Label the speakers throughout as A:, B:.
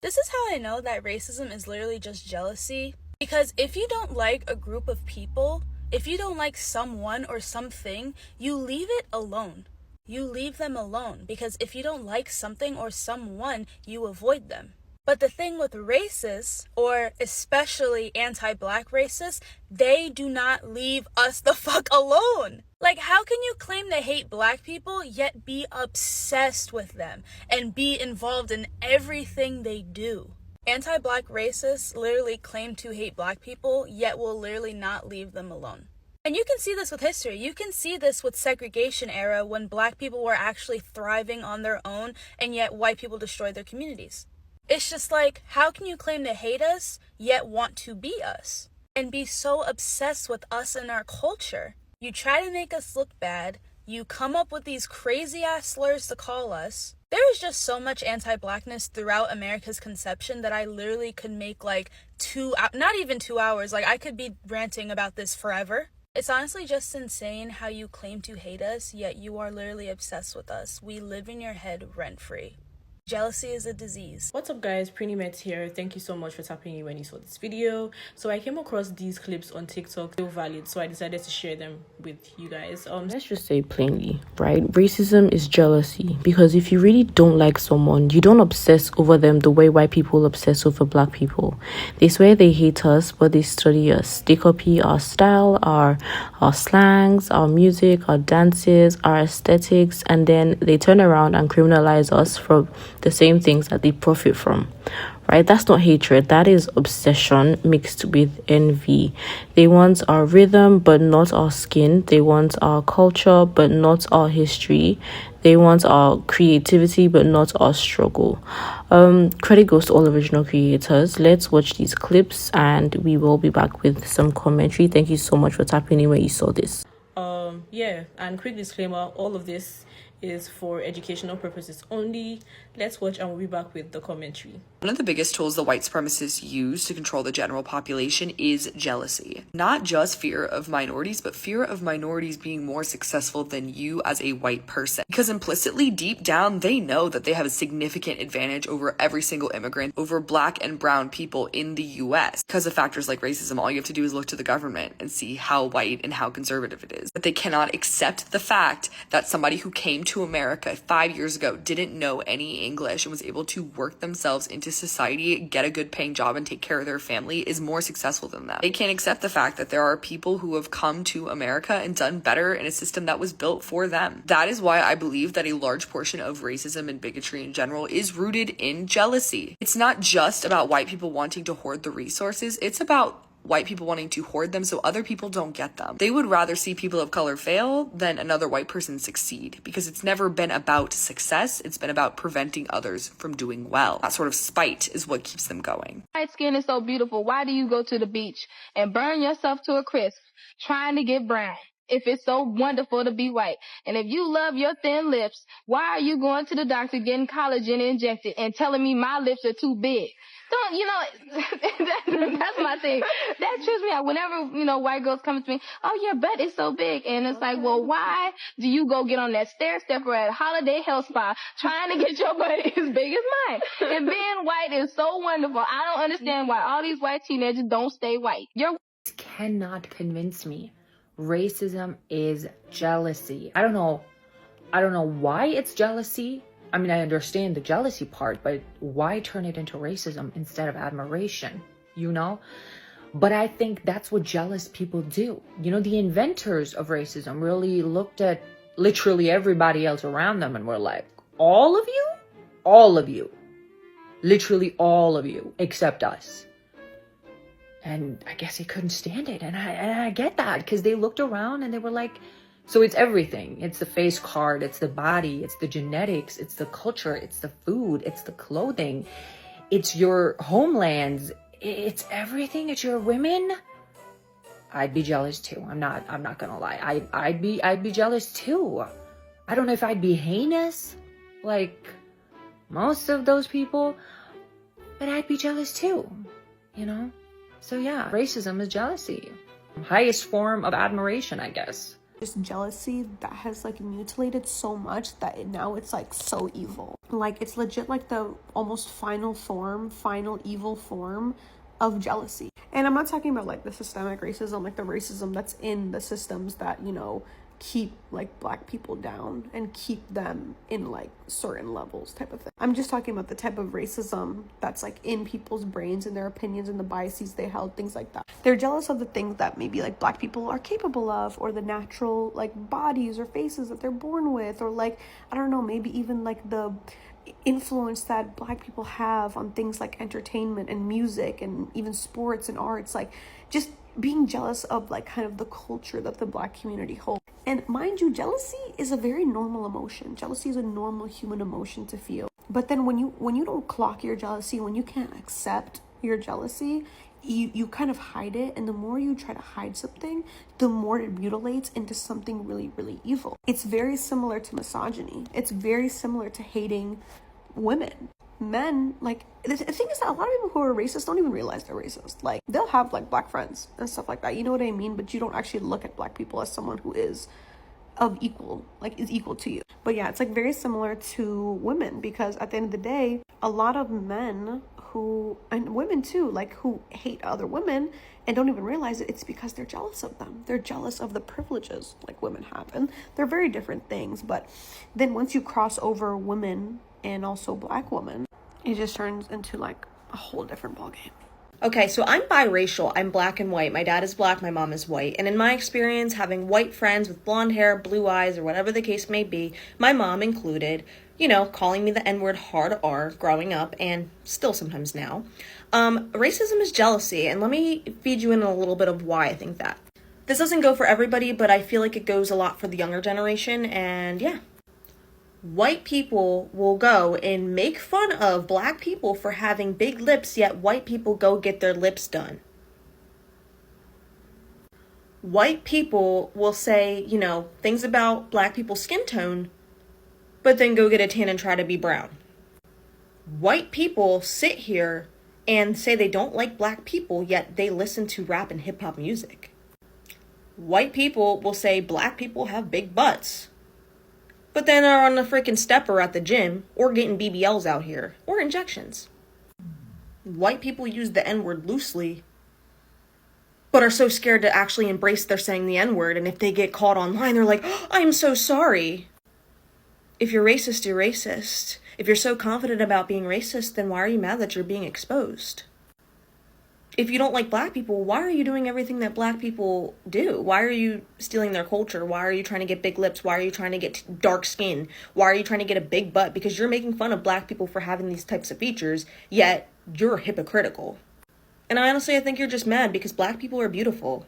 A: This is how I know that racism is literally just jealousy. Because if you don't like a group of people, if you don't like someone or something, you leave it alone. You leave them alone. Because if you don't like something or someone, you avoid them. But the thing with racists, or especially anti-black racists, they do not leave us the fuck alone. Like, how can you claim to hate black people, yet be obsessed with them and be involved in everything they do? Anti-black racists literally claim to hate black people, yet will literally not leave them alone. And you can see this with history. You can see this with segregation era when black people were actually thriving on their own, and yet white people destroyed their communities. It's just like, how can you claim to hate us, yet want to be us? And be so obsessed with us and our culture? You try to make us look bad, you come up with these crazy ass slurs to call us. There is just so much anti-blackness throughout America's conception that I literally could make like not even 2 hours, like I could be ranting about this forever. It's honestly just insane how you claim to hate us, yet you are literally obsessed with us. We live in your head rent-free. Jealousy is a disease.
B: What's up guys, Pretty here. Thank you so much for tapping in when you saw this video. So I came across these clips on TikTok, they were valid, so I decided to share them with you guys.
C: Let's just say plainly, right? Racism is jealousy, because if you really don't like someone, you don't obsess over them the way white people obsess over black people. They swear they hate us, but they study us. They copy our style, our slangs, our music, our dances, our aesthetics, and then they turn around and criminalize us for the same things that they profit from, right? That's not hatred, that is obsession mixed with envy. They want our rhythm but not our skin. They want our culture but not our history. They want our creativity but not our struggle. Credit goes to all original creators. Let's watch these clips and we will be back with some commentary. Thank you so much for tapping in when you saw this.
B: Yeah, and quick disclaimer, all of this is for educational purposes only. Let's watch and we'll be back with the commentary.
D: One of the biggest tools the white supremacists use to control the general population is jealousy. Not just fear of minorities, but fear of minorities being more successful than you as a white person. Because implicitly, deep down, they know that they have a significant advantage over every single immigrant, over black and brown people in the US. Because of factors like racism, all you have to do is look to the government and see how white and how conservative it is. But they cannot accept the fact that somebody who came to America 5 years ago, didn't know any English, and was able to work themselves into society, get a good paying job, and take care of their family is more successful than them. They can't accept the fact that there are people who have come to America and done better in a system that was built for them. That is why I believe that a large portion of racism and bigotry in general is rooted in jealousy. It's not just about white people wanting to hoard the resources, it's about white people wanting to hoard them so other people don't get them. They would rather see people of color fail than another white person succeed, because it's never been about success, it's been about preventing others from doing well. That sort of spite is what keeps them going.
E: White skin is so beautiful. Why do you go to the beach and burn yourself to a crisp trying to get brown if it's so wonderful to be white? And if you love your thin lips, why are you going to the doctor getting collagen injected and telling me my lips are too big? Don't, that's my thing. That trips me out. Whenever, white girls come to me, oh, your butt is so big. And it's like, well, why do you go get on that stair stepper at Holiday Health Spa trying to get your butt as big as mine? And being white is so wonderful. I don't understand why all these white teenagers don't stay white.
F: Cannot convince me. Racism is jealousy. I don't know why it's jealousy. I mean, I understand the jealousy part, but why turn it into racism instead of admiration, But I think that's what jealous people do. The inventors of racism really looked at literally everybody else around them and were like, all of you? All of you. Literally all of you, except us. And I guess they couldn't stand it. And I get that, because they looked around and they were like, so it's everything. It's the face card, it's the body, it's the genetics, it's the culture, it's the food, it's the clothing, it's your homelands, it's everything, it's your women. I'd be jealous too. I'm not gonna lie. I'd be jealous too. I don't know if I'd be heinous like most of those people, but I'd be jealous too, So yeah, racism is jealousy. Highest form of admiration, I guess.
G: just jealousy that has like mutilated so much that now it's like so evil. Like it's legit like the almost final evil form of jealousy. And I'm not talking about like the systemic racism, like the racism that's in the systems that, you know, keep like black people down and keep them in like certain levels type of thing. I'm just talking about the type of racism that's like in people's brains and their opinions and the biases they held, things like that. They're jealous of the things that maybe like black people are capable of, or the natural like bodies or faces that they're born with, or like, I don't know, maybe even like the influence that black people have on things like entertainment and music and even sports and arts. Like just being jealous of like kind of the culture that the black community holds. And mind you, jealousy is a very normal emotion. Jealousy is a normal human emotion to feel. But then when you don't clock your jealousy, when you can't accept your jealousy, you kind of hide it. And the more you try to hide something, the more it mutilates into something really, really evil. It's very similar to misogyny. It's very similar to hating women. Men, like, the thing is that a lot of people who are racist don't even realize they're racist. Like, they'll have like black friends and stuff like that, you know what I mean? But you don't actually look at black people as someone who is equal to you. But yeah, it's like very similar to women, because at the end of the day, a lot of men and women too, like, who hate other women and don't even realize it, it's because they're jealous of them. They're jealous of the privileges like women have, and they're very different things. But then once you cross over women and also black women, it just turns into like a whole different ballgame.
H: Okay, so I'm biracial. I'm black and white. My dad is black, my mom is white. And in my experience, having white friends with blonde hair, blue eyes, or whatever the case may be, my mom included, you know, calling me the N-word hard R growing up, and still sometimes now. Racism is jealousy, and let me feed you in a little bit of why I think that. This doesn't go for everybody, but I feel like it goes a lot for the younger generation, and yeah. White people will go and make fun of black people for having big lips, yet white people go get their lips done. White people will say, you know, things about black people's skin tone, but then go get a tan and try to be brown. White people sit here and say they don't like black people, yet they listen to rap and hip hop music. White people will say black people have big butts, but then are on the freaking stepper at the gym, or getting BBLs out here, or injections. White people use the N-word loosely, but are so scared to actually embrace their saying the N-word, and if they get caught online, they're like, oh, I'm so sorry. If you're racist, you're racist. If you're so confident about being racist, then why are you mad that you're being exposed? If you don't like black people, why are you doing everything that black people do? Why are you stealing their culture? Why are you trying to get big lips? Why are you trying to get dark skin? Why are you trying to get a big butt? Because you're making fun of black people for having these types of features, yet you're hypocritical. And I think you're just mad because black people are beautiful.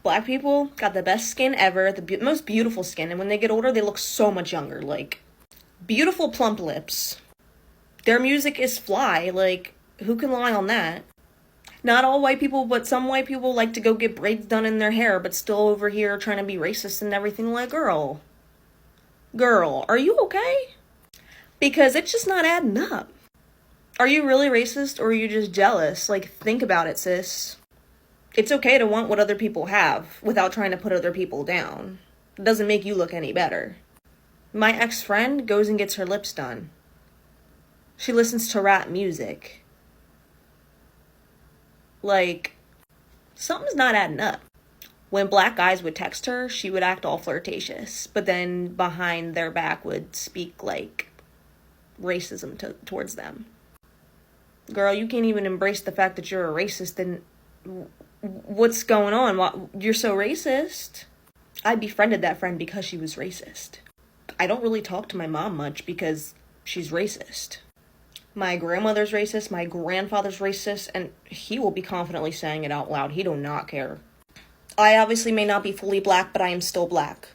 H: Black people got the best skin ever, the most beautiful skin, and when they get older, they look so much younger. Like, beautiful plump lips. Their music is fly. Like, who can lie on that? Not all white people, but some white people like to go get braids done in their hair, but still over here trying to be racist and everything. Like, girl, are you okay? Because it's just not adding up. Are you really racist, or are you just jealous? Like, think about it, sis. It's okay to want what other people have without trying to put other people down. It doesn't make you look any better. My ex-friend goes and gets her lips done. She listens to rap music. Like, something's not adding up. When black guys would text her, she would act all flirtatious, but then behind their back would speak like racism towards them. Girl, you can't even embrace the fact that you're a racist, then what's going on? You're so racist. I befriended that friend because she was racist. I don't really talk to my mom much because she's racist. My grandmother's racist, my grandfather's racist, and he will be confidently saying it out loud. He do not care. I obviously may not be fully black, but I am still black.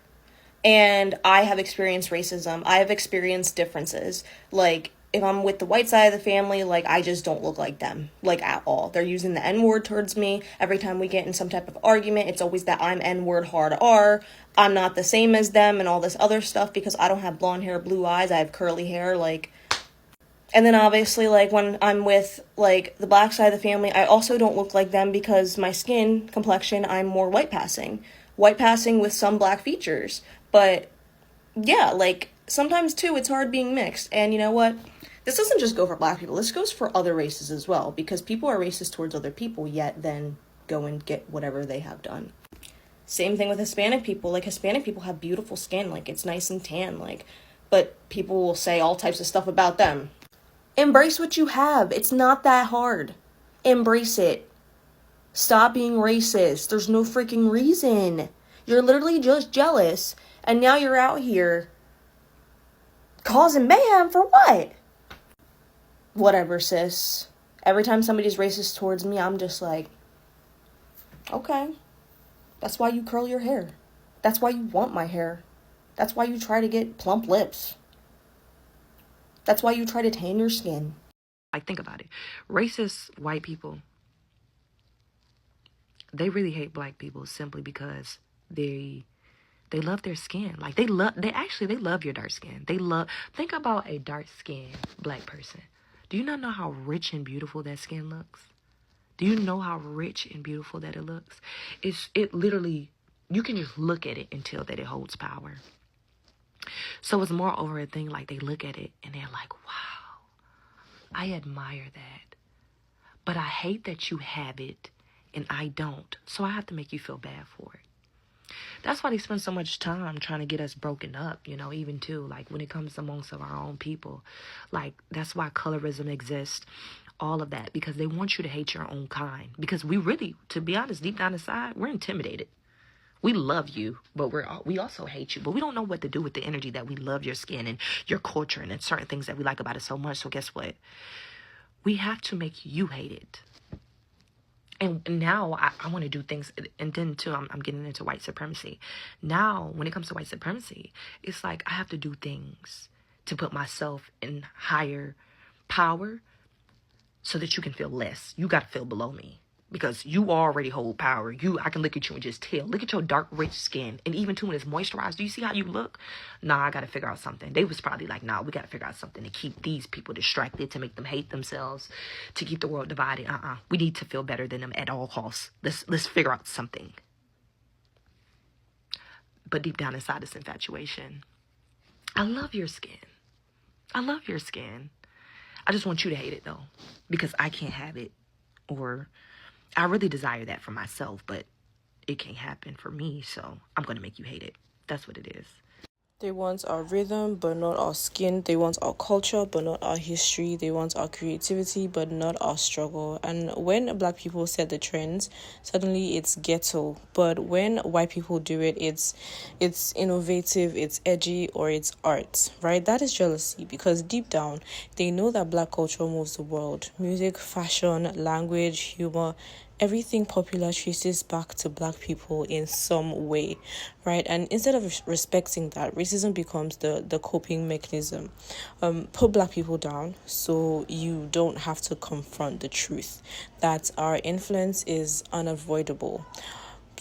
H: And I have experienced racism. I have experienced differences. Like, if I'm with the white side of the family, like, I just don't look like them, like, at all. They're using the N-word towards me. Every time we get in some type of argument, it's always that I'm N-word hard R. I'm not the same as them and all this other stuff because I don't have blonde hair, blue eyes. I have curly hair, like. And then obviously, like, when I'm with, like, the black side of the family, I also don't look like them because my skin complexion, I'm more white passing. white passing with some black features. But yeah, like sometimes too it's hard being mixed. And you know what? This doesn't just go for black people. This goes for other races as well, because people are racist towards other people, yet then go and get whatever they have done. Same thing with Hispanic people. Like, Hispanic people have beautiful skin, like it's nice and tan, like, but people will say all types of stuff about them. Embrace what you have. It's not that hard. Embrace it. Stop being racist. There's no freaking reason. You're literally just jealous, and now you're out here causing mayhem for what? Whatever, sis. Every time somebody's racist towards me, I'm just like, okay. That's why you curl your hair. That's why you want my hair. That's why you try to get plump lips. That's why you try to tan your skin.
I: Like, think about it. Racist white people, they really hate black people simply because they love their skin. Like, they love your dark skin. Think about a dark skinned black person. Do you not know how rich and beautiful that skin looks? Do you know how rich and beautiful that it looks? It literally, you can just look at it and tell that it holds power. So it's more over a thing, like they look at it and they're like, wow, I admire that. But I hate that you have it and I don't. So I have to make you feel bad for it. That's why they spend so much time trying to get us broken up, you know, even too, like when it comes amongst of our own people. Like, that's why colorism exists, all of that, because they want you to hate your own kind. Because we really, to be honest, deep down inside, we're intimidated. We love you, but we also hate you. But we don't know what to do with the energy that we love your skin and your culture and certain things that we like about it so much. So guess what? We have to make you hate it. And now I want to do things, and then too, I'm getting into white supremacy. Now, when it comes to white supremacy, it's like I have to do things to put myself in higher power so that you can feel less. You got to feel below me because you already hold power. I can look at you and just tell. Look at your dark, rich skin. And even too, when it's moisturized, do you see how you look? Nah, I got to figure out something. They was probably like, nah, we got to figure out something to keep these people distracted, to make them hate themselves, to keep the world divided. We need to feel better than them at all costs. Let's figure out something. But deep down inside this infatuation, I love your skin. I love your skin. I just want you to hate it though, because I can't have it, or I really desire that for myself, but it can't happen for me, so I'm going to make you hate it. That's what it is.
B: They want our rhythm, but not our skin. They want our culture, but not our history. They want our creativity, but not our struggle. And when black people set the trends, suddenly it's ghetto. But when white people do it, it's innovative, it's edgy, or it's art, right? That is jealousy, because deep down, they know that black culture moves the world. Music, fashion, language, humor, everything popular traces back to black people in some way, right? And instead of respecting that, racism becomes the coping mechanism. Put black people down so you don't have to confront the truth that our influence is unavoidable.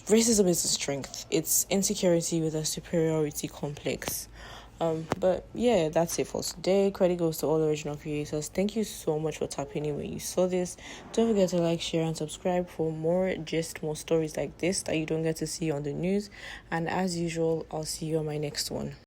B: Racism is a strength. It's insecurity with a superiority complex. But yeah, that's it for today. Credit goes to all original creators. Thank you so much for tapping in when you saw this. Don't forget to like, share, and subscribe for more stories like this that you don't get to see on the news. And as usual, I'll see you on my next one.